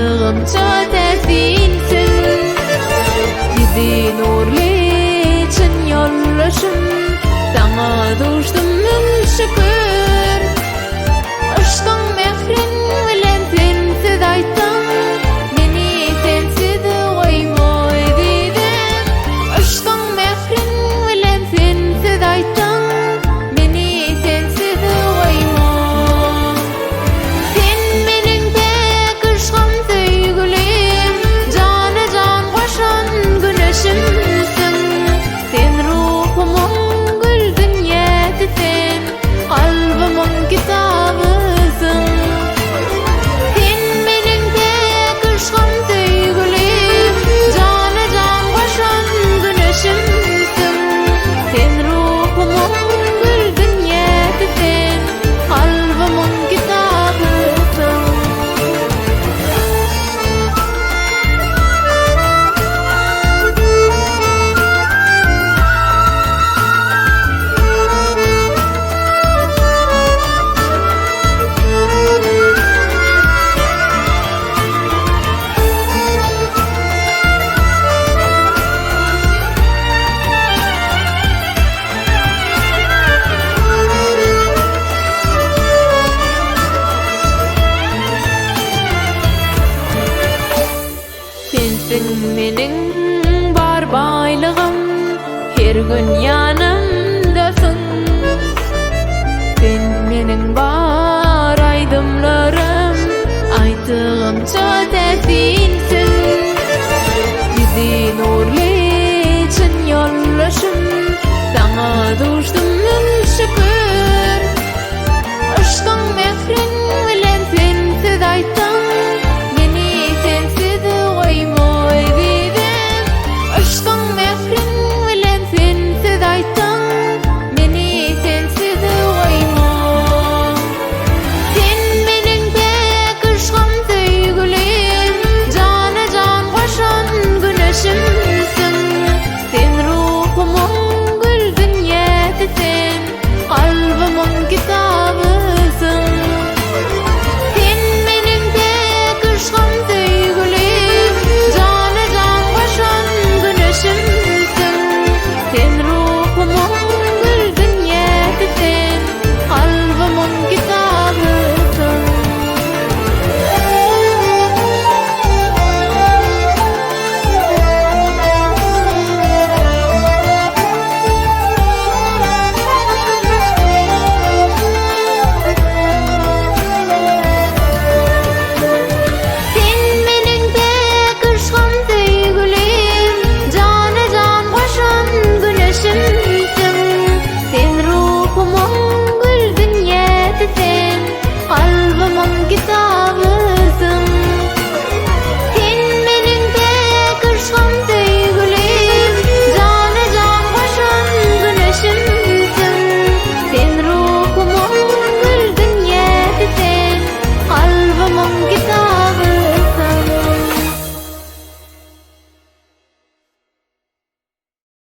Aytığımça täsinsin. Gidi nurli çyn ýollaşym, sana duşdum mün şükür. Aşkyň mehrin bilen sensiz aýtsam, meni sensiz goýmoý diýdim. Aşkyň mehrin bilen sensiz aýtsam, meni sensiz goýmoý. Sen meniň pek ışgam söýgülim, jana jan goşan güneşimsin. Sen ruhumyň gül dünýäsisin, kalbymyň kitabysyn. Sen meniň pek ışgam söýgülim, jana jan goşan güneşimsin. Sen ruhumyň gül dünýäsisin, kalbymyň kitabysyn. Sensin meniň bar baýlygym, her gün ýanymdasyn. Sen meniň bar aýdymlarym, aýtygymça täsinsin. Gidi nurly çyn ýollaşym, sana duşdum